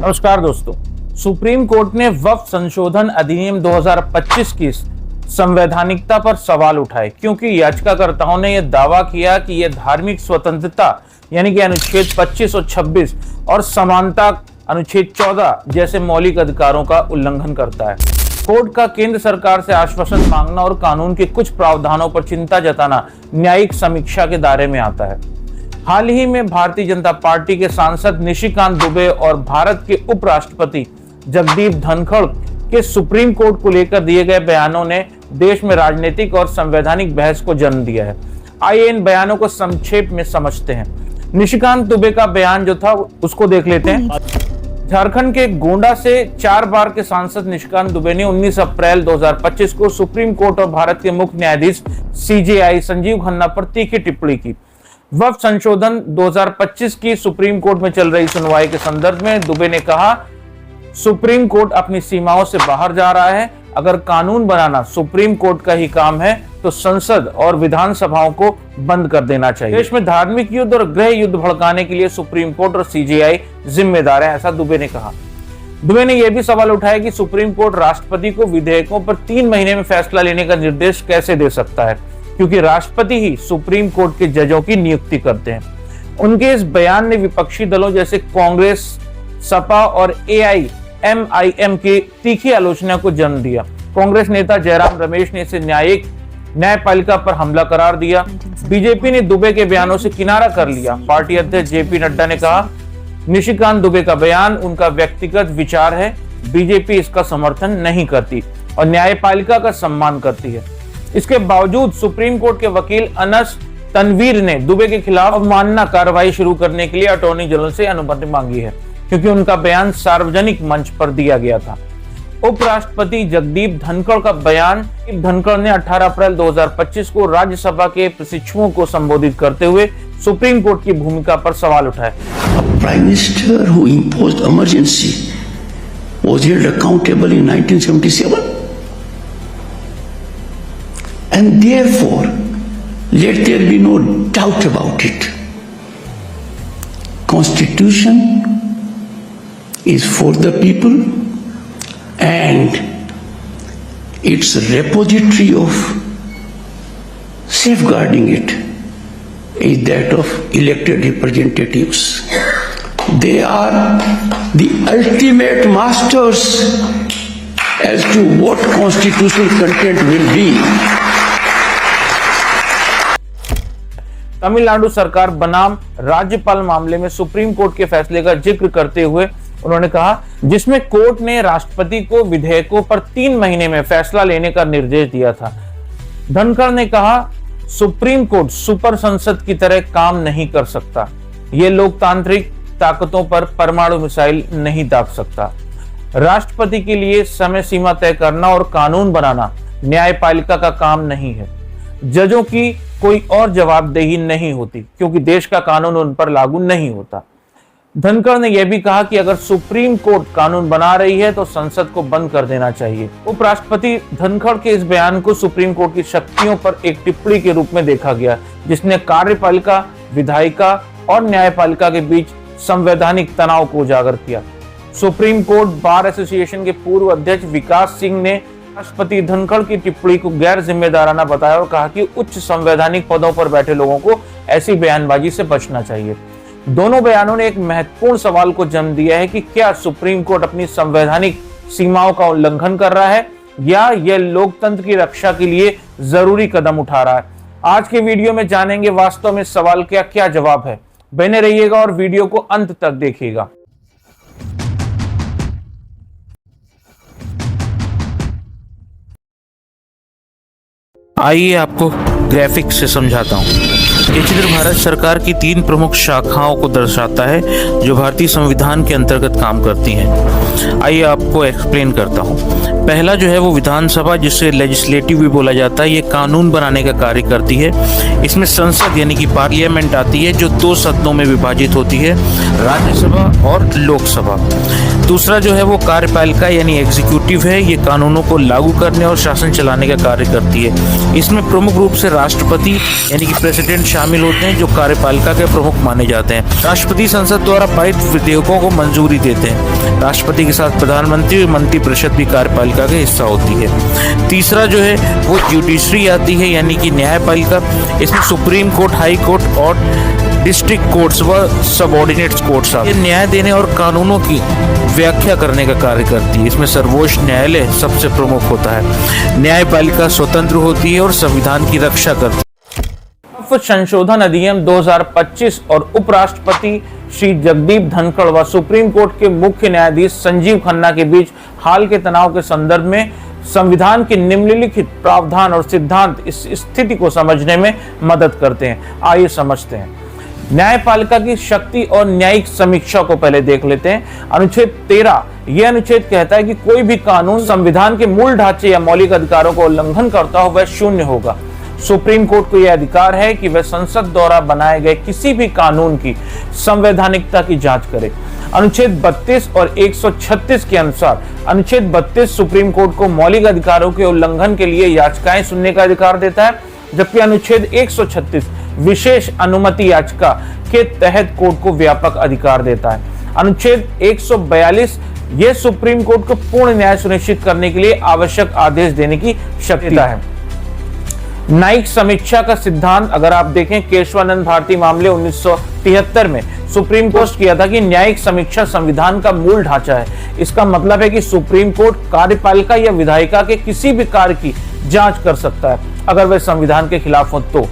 नमस्कार दोस्तों, supreme court ने वक्फ संशोधन अधिनियम 2025 की संवैधानिकता पर सवाल उठाए क्योंकि याचिकाकर्ताओं ने यह दावा किया कि यह धार्मिक स्वतंत्रता यानी कि अनुच्छेद 25 और 26 और समानता अनुच्छेद 14 जैसे मौलिक अधिकारों का उल्लंघन करता है। कोर्ट का केंद्र सरकार से आश्वासन मांगना और कानून के कुछ प्रावधानों पर चिंता जताना न्यायिक समीक्षा के दायरे में आता है। हाल ही में भारतीय जनता पार्टी के सांसद निशिकांत दुबे और भारत के उपराष्ट्रपति जगदीप धनखड़ के सुप्रीम कोर्ट को लेकर दिए गए बयानों ने देश में राजनीतिक और संवैधानिक बहस को जन्म दिया है। आइए इन बयानों को संक्षेप में समझते हैं। निशिकांत दुबे का बयान जो था उसको देख लेते हैं। झारखंड के गोंडा से 4 बार के सांसद निशिकांत दुबे ने 19 अप्रैल 2025 को सुप्रीम कोर्ट और भारत के मुख्य न्यायाधीश सीजेआई संजीव खन्ना पर तीखी टिप्पणी की। वक्फ संशोधन 2025 की सुप्रीम कोर्ट में चल रही सुनवाई के संदर्भ में दुबे ने कहा, सुप्रीम कोर्ट अपनी सीमाओं से बाहर जा रहा है। अगर कानून बनाना सुप्रीम कोर्ट का ही काम है तो संसद और विधानसभाओं को बंद कर देना चाहिए। देश में धार्मिक युद्ध और गृह युद्ध भड़काने के लिए सुप्रीम कोर्ट और सीजेआई जिम्मेदार है, ऐसा दुबे ने कहा। दुबे ने यह भी सवाल उठाया कि सुप्रीम कोर्ट राष्ट्रपति को विधेयकों पर 3 महीने में फैसला लेने का निर्देश कैसे दे सकता है, क्योंकि राष्ट्रपति ही सुप्रीम कोर्ट के जजों की नियुक्ति करते हैं। उनके इस बयान ने विपक्षी दलों जैसे कांग्रेस, सपा और एआईएमआईएम की तीखी आलोचना को जन्म दिया। कांग्रेस नेता जयराम रमेश ने इसे न्यायपालिका पर हमला करार दिया। बीजेपी ने दुबे के बयानों से किनारा कर लिया। पार्टी अध्यक्ष जेपी नड्डा ने कहा, निशिकांत दुबे का बयान उनका व्यक्तिगत विचार है, बीजेपी इसका समर्थन नहीं करती और न्यायपालिका का सम्मान करती है। इसके बावजूद सुप्रीम कोर्ट के वकील अनस तनवीर ने दुबे के खिलाफ अवमानना कार्रवाई शुरू करने के लिए अटॉर्नी जनरल से अनुमति मांगी है, क्योंकि उनका बयान सार्वजनिक मंच पर दिया गया था। उपराष्ट्रपति जगदीप धनखड़ का बयान। धनखड़ ने 18 अप्रैल 2025 को राज्यसभा के प्रशिक्षुओं को संबोधित करते हुए सुप्रीम कोर्ट की भूमिका पर सवाल उठाए। Prime minister who imposed emergency was held accountable in 1977 and therefore let there be no doubt about it. Constitution is for the people and its repository of safeguarding it is that of elected representatives. They are the ultimate masters as to what constitutional content will be. Tamil Nadu सरकार बनाम राज्यपाल मामले में supreme court के फैसले का जिक्र करते हुए उन्होंने कहा, जिसमें कोर्ट ने राष्ट्रपति को विधेयकों पर 3 महीने में फैसला लेने का निर्देश दिया था। धनखड़ ने कहा, सुप्रीम कोर्ट सुपर संसद की तरह काम नहीं कर सकता। ये लोकतांत्रिक ताकतों पर परमाणु मिसाइल नहीं दाग सकता। राष्ट्रपति के लिए समय सीमा तय करना और कानून बनाना न्यायपालिका का काम नहीं है। जजों की कोई और जवाबदेही नहीं होती, क्योंकि देश का कानून उन पर लागू नहीं होता। धनखड़ ने यह भी कहा कि अगर सुप्रीम कोर्ट कानून बना रही है तो संसद को बंद कर देना चाहिए। उपराष्ट्रपति धनखड़ के इस बयान को सुप्रीम कोर्ट की शक्तियों पर एक टिप्पणी के रूप में देखा गया, जिसने कार्यपालिका, विधायिका और न्यायपालिका के बीच संवैधानिक तनाव को उजागर किया। सुप्रीम कोर्ट बार एसोसिएशन के पूर्व अध्यक्ष विकास सिंह ने राष्ट्रपति धनखड़ की टिप्पणी को गैर जिम्मेदाराना बताया और कहा कि उच्च संवैधानिक पदों पर बैठे लोगों को ऐसी बयानबाजी से बचना चाहिए। दोनों बयानों ने एक महत्वपूर्ण सवाल को जन्म दिया है कि क्या सुप्रीम कोर्ट अपनी संवैधानिक सीमाओं का उल्लंघन कर रहा है या यह लोकतंत्र की रक्षा के लिए जरूरी कदम उठा रहा है। आज के वीडियो में जानेंगे वास्तव में सवाल का क्या जवाब है। बने रहिएगा और वीडियो को अंत तक देखिएगा। आइए आपको ग्राफिक्स से समझाता हूँ। ये चित्र भारत सरकार की 3 प्रमुख शाखाओं को दर्शाता है जो भारतीय संविधान के अंतर्गत काम करती हैं। आइए आपको एक्सप्लेन करता हूँ। पहला जो है वो विधानसभा, जिसे लेजिस्लेटिव भी बोला जाता है, ये कानून बनाने का कार्य करती है। इसमें संसद यानी कि पार्लियामेंट आती है जो 2 सदनों में विभाजित होती है, राज्यसभा और लोकसभा। दूसरा जो है वो कार्यपालिका यानी एग्जीक्यूटिव है, ये कानूनों को लागू करने और शासन चलाने का कार्य करती है। इसमें प्रमुख रूप से राष्ट्रपति यानी कि प्रेसिडेंट शामिल होते हैं जो कार्यपालिका के प्रमुख माने जाते हैं। राष्ट्रपति संसद द्वारा पारित विधेयकों को मंजूरी देते हैं। राष्ट्रपति के साथ प्रधानमंत्री और मंत्रिपरिषद भी कार्यपालिका का हिस्सा होती है। तीसरा जो है वो जुडिशरी आती है, यानी कि न्यायपालिका। इसमें सुप्रीम कोर्ट, हाई कोर्ट और डिस्ट्रिक्ट कोर्ट्स व सबऑर्डिनेट कोर्ट्स आते हैं। न्याय देने और कानूनों की व्याख्या करने का कार्य करती है। इसमें सर्वोच्च न्यायालय सबसे प्रमुख होता है। न्यायपालिका स्वतंत्र होती है और संविधान की रक्षा करती है। संशोधन अधिनियम 2025 और उपराष्ट्रपति श्री जगदीप धनखड़ व सुप्रीम कोर्ट के मुख्य न्यायाधीश संजीव खन्ना के बीच हाल के तनाव के संदर्भ में संविधान के निम्नलिखित प्रावधान और सिद्धांत इस स्थिति को समझने में मदद करते हैं। आइए समझते हैं। न्यायपालिका की शक्ति और न्यायिक समीक्षा को पहले देख लेते हैं। अनुच्छेद 13 यह अनुच्छेद कहता है कि कोई भी कानून संविधान के मूल ढांचे या मौलिक अधिकारों को उल्लंघन करता हो वह शून्य होगा। सुप्रीम कोर्ट को यह अधिकार है कि वह संसद द्वारा बनाए गए किसी भी कानून की संवैधानिकता की जांच करे। अनुच्छेद 32 और 136 के अनुसार अनुच्छेद 32 सुप्रीम कोर्ट को मौलिक अधिकारों के उल्लंघन के लिए याचिकाएं सुनने का अधिकार देता है, जबकि अनुच्छेद 136 विशेष अनुमति याचिका के तहत कोर्ट को व्यापक अधिकार देता है। अनुच्छेद 142 यह सुप्रीम कोर्ट को पूर्ण न्याय सुनिश्चित करने के लिए आवश्यक आदेश देने की शक्ति है। न्यायिक समीक्षा का सिद्धांत अगर आप देखें, केशवानंद भारती मामले 1973 में सुप्रीम कोर्ट किया था कि न्यायिक समीक्षा संविधान का मूल ढांचा है। इसका मतलब है कि सुप्रीम कोर्ट कार्यपालिका या विधायिका के किसी भी कार्य की जांच कर सकता है अगर वह संविधान के खिलाफ हो तो।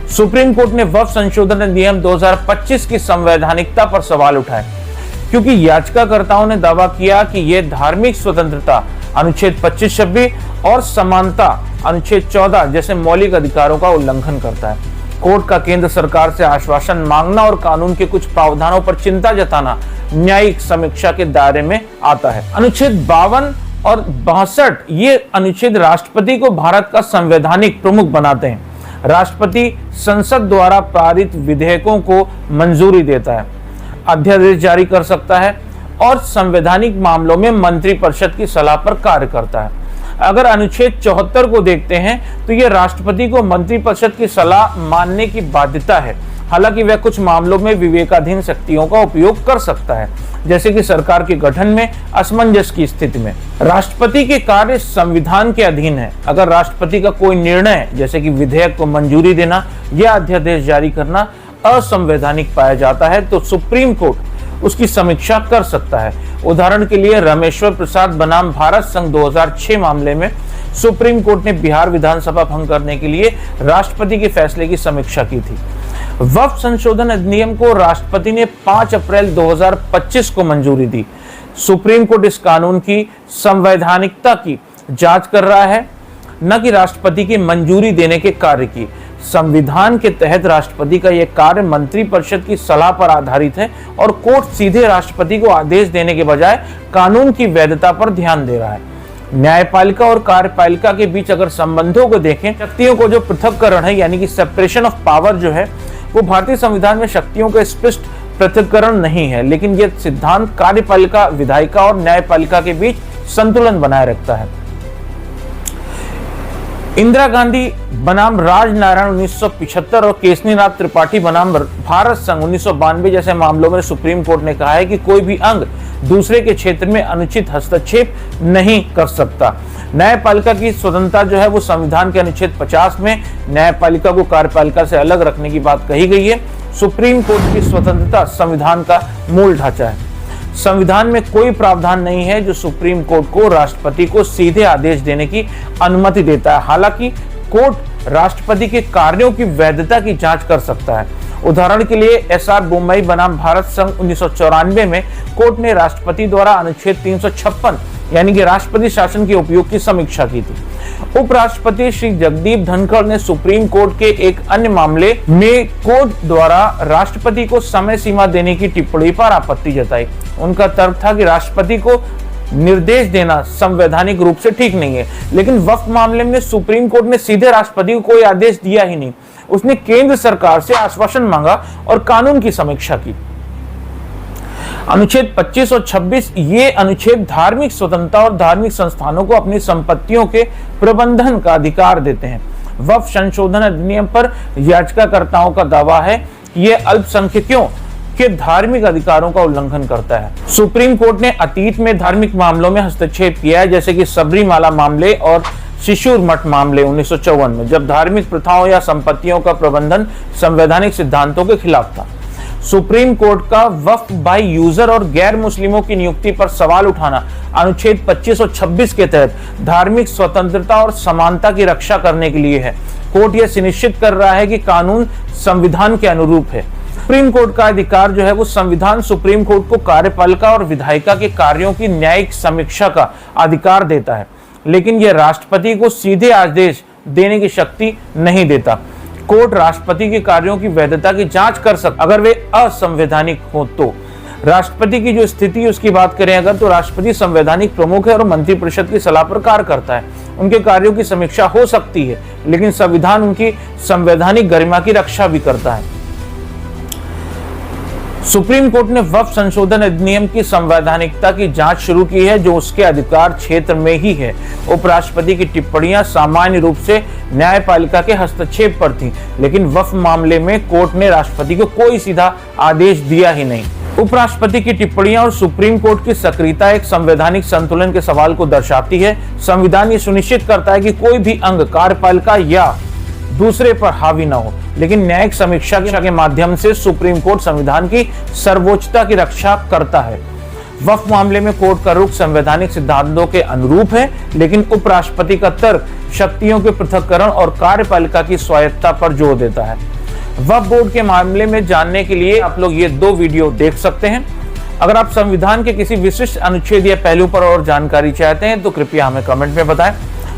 सुप्रीम कोर्ट ने वक्फ संशोधन अधिनियम 2025 की संवैधानिकता पर सवाल उठाए क्योंकि याचिकाकर्ताओं ने दावा किया कि यह धार्मिक स्वतंत्रता अनुच्छेद 25-26 और समानता अनुच्छेद 14 जैसे मौलिक अधिकारों का उल्लंघन करता है। कोर्ट का केंद्र सरकार से आश्वासन मांगना और कानून के कुछ प्रावधानों पर चिंता जताना न्यायिक समीक्षा के दायरे में आता है। अनुच्छेद 52 और 62 ये अनुच्छेद राष्ट्रपति को भारत का संवैधानिक प्रमुख बनाते हैं। राष्ट्रपति संसद द्वारा पारित विधेयकों को मंजूरी देता है, अध्यादेश जारी कर सकता है और संवैधानिक मामलों में मंत्रिपरिषद की सलाह पर कार्य करता है। अगर अनुच्छेद 74 को देखते हैं तो यह राष्ट्रपति को मंत्रिपरिषद की सलाह मानने की बाध्यता है। हालांकि वह कुछ मामलों में विवेकाधीन शक्तियों का उपयोग कर सकता है, जैसे कि सरकार के गठन में असमंजस की स्थिति में। राष्ट्रपति के कार्य संविधान के अधीन है। अगर राष्ट्रपति का कोई निर्णय जैसे कि विधेयक को मंजूरी देना या अध्यादेश जारी करना असंवैधानिक पाया जाता है तो सुप्रीम कोर्ट उसकी समीक्षा कर सकता है। उदाहरण के लिए रमेश्वर प्रसाद बनाम भारत संघ 2006 मामले में सुप्रीम कोर्ट ने बिहार विधानसभा भंग करने के लिए राष्ट्रपति के फैसले की समीक्षा की थी। वक्फ संशोधन अधिनियम को राष्ट्रपति ने 5 अप्रैल 2025 को मंजूरी दी। सुप्रीम कोर्ट इस कानून की संवैधानिकता की जांच कर रहा है, न कि राष्ट्रपति की मंजूरी देने के कार्य की। संविधान के तहत राष्ट्रपति का यह कार्य मंत्रिपरिषद की सलाह पर आधारित है और कोर्ट सीधे राष्ट्रपति को आदेश देने के बजाय कानून की वैधता पर ध्यान दे रहा है। न्यायपालिका और कार्यपालिका के बीच अगर संबंधों को देखें, शक्तियों को जो पृथक्करण है यानी कि सेपरेशन ऑफ पावर जो है वो भारतीय संविधान में शक्तियों का स्पष्ट पृथक्करण नहीं है, लेकिन यह सिद्धांत कार्यपालिका, विधायिका और न्यायपालिका के बीच संतुलन बनाए रखता है। इंदिरा गांधी बनाम राजनारायण 1975 और केशनीनाथ त्रिपाठी बनाम भारत संघ 1992 जैसे मामलों में सुप्रीम कोर्ट ने कहा है कि कोई भी अंग दूसरे के क्षेत्र में अनुचित हस्तक्षेप नहीं कर सकता। न्यायपालिका की स्वतंत्रता जो है वो संविधान के अनुच्छेद 50 में न्यायपालिका को कार्यपालिका से अलग रखने की बात कही गई है। सुप्रीम कोर्ट की स्वतंत्रता संविधान का मूल ढांचा है। संविधान में कोई प्रावधान नहीं है जो सुप्रीम कोर्ट को राष्ट्रपति को सीधे आदेश देने की अनुमति देता है। हालांकि कोर्ट राष्ट्रपति के कार्यों की वैधता की जांच कर सकता है। उदाहरण के लिए एसआर बोम्मई बनाम भारत संघ 1994 में कोर्ट ने राष्ट्रपति द्वारा अनुच्छेद 356 यानी कि राष्ट्रपति शासन के उपयोग की समीक्षा की थी। उपराष्ट्रपति श्री जगदीप धनखड़ ने सुप्रीम कोर्ट के एक अन्य मामले में कोर्ट द्वारा राष्ट्रपति को समय सीमा देने की टिप्पणी पर आपत्ति जताई। उनका तर्क था कि राष्ट्रपति को निर्देश देना संवैधानिक रूप से ठीक नहीं है, लेकिन वक्फ मामले में सुप्रीम कोर्ट ने सीधे राष्ट्रपति को कोई आदेश दिया ही नहीं। उसने केंद्र सरकार से आश्वासन मांगा और कानून की समीक्षा की। अनुच्छेद 25 और 26 ये अनुच्छेद धार्मिक स्वतंत्रता और धार्मिक संस्थानों को अपनी संपत्तियों के प्रबंधन का अधिकार देते हैं। वक्फ संशोधन अधिनियम पर याचिकाकर्ताओं का दावा है कि ये अल्पसंख्यकों के धार्मिक अधिकारों का उल्लंघन करता है। सुप्रीम कोर्ट ने अतीत में धार्मिक मामलों में हस्तक्षेप किया है, जैसे कि सबरीमाला मामले और शिशुर मठ मामले 1954 में, जब धार्मिक प्रथाओं या संपत्तियों का प्रबंधन संवैधानिक सिद्धांतों के खिलाफ था। सुप्रीम कोर्ट का वक्फ बाय यूजर और गैर मुस्लिमों की नियुक्ति पर सवाल उठाना अनुच्छेद 25 और 26 के तहत धार्मिक स्वतंत्रता और समानता की रक्षा करने के लिए है। कोर्ट यह सुनिश्चित कर रहा है कि कानून संविधान के अनुरूप है। सुप्रीम कोर्ट का अधिकार जो है वो संविधान सुप्रीम कोर्ट को कार्यपालिका और विधायिका के कार्यों की न्यायिक समीक्षा का अधिकार देता है, लेकिन यह राष्ट्रपति को सीधे आदेश देने की शक्ति नहीं देता। कोर्ट राष्ट्रपति के कार्यों की वैधता की जांच कर सकता अगर वे असंवैधानिक हो तो। राष्ट्रपति की जो स्थिति उसकी बात करें अगर, तो राष्ट्रपति संवैधानिक प्रमुख है और मंत्रिपरिषद की सलाह पर कार्य करता है। उनके कार्यों की समीक्षा हो सकती है, लेकिन संविधान उनकी संवैधानिक गरिमा की रक्षा भी करता है। सुप्रीम कोर्ट ने वक्फ संशोधन अधिनियम की संवैधानिकता की जांच शुरू की है, जो उसके अधिकार क्षेत्र में ही है। उपराष्ट्रपति की टिप्पणियां सामान्य रूप से न्यायपालिका के हस्तक्षेप पर थीं, लेकिन वक्फ मामले में कोर्ट ने राष्ट्रपति को कोई सीधा आदेश दिया ही नहीं। उपराष्ट्रपति की टिप्पणियां और सुप्रीम कोर्ट की सक्रियता एक संवैधानिक संतुलन के सवाल को दर्शाती है। संविधान ये सुनिश्चित करता है कि कोई भी अंग कार्यपालिका या दूसरे पर हावी न हो, लेकिन न्यायिक समीक्षा के माध्यम से सुप्रीम कोर्ट संविधान की सर्वोच्चता की रक्षा करता है। वक्फ मामले में कोर्ट का रुख संवैधानिक सिद्धांतों के अनुरूप है, लेकिन उपराष्ट्रपति का तर्क शक्तियों के पृथक्करण और कार्यपालिका की स्वायत्तता पर जोर देता है। वक्फ बोर्ड के मामले में जानने के लिए आप लोग ये 2 वीडियो देख सकते हैं। अगर आप संविधान के किसी विशिष्ट अनुच्छेद या पहलू पर और जानकारी चाहते हैं तो कृपया हमें कमेंट में बताएं।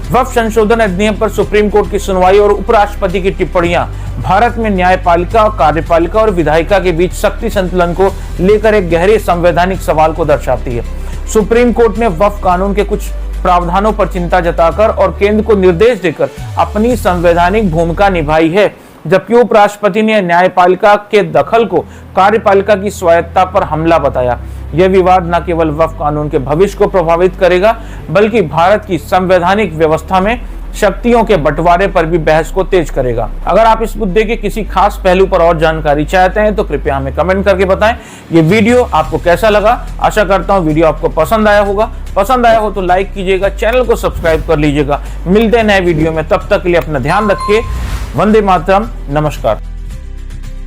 वक्फ संशोधन अधिनियम पर सुप्रीम कोर्ट की सुनवाई और उपराष्ट्रपति की टिप्पणियां भारत में न्यायपालिका, कार्यपालिका और विधायिका के बीच शक्ति संतुलन को लेकर एक गहरे संवैधानिक सवाल को दर्शाती है। सुप्रीम कोर्ट ने वक्फ कानून के कुछ प्रावधानों पर चिंता जताकर और केंद्र को निर्देश देकर अपनी संवैधानिक भूमिका निभाई है, जबकि उपराष्ट्रपति ने न्यायपालिका के दखल को कार्यपालिका की स्वायत्तता पर हमला बताया। यह विवाद न केवल वक्फ कानून के भविष्य को प्रभावित करेगा, बल्कि भारत की संवैधानिक व्यवस्था में शक्तियों के बंटवारे पर भी बहस को तेज करेगा। अगर आप इस मुद्दे के किसी खास पहलू पर और जानकारी चाहते हैं तो कृपया हमें कमेंट करके बताएं। ये वीडियो आपको कैसा लगा? आशा करता हूँ वीडियो आपको पसंद आया होगा। पसंद आया हो तो लाइक कीजिएगा, चैनल को सब्सक्राइब कर लीजिएगा। मिलते हैं नए वीडियो में, तब तक के लिए अपना ध्यान रखिए। वंदे मातरम। नमस्कार।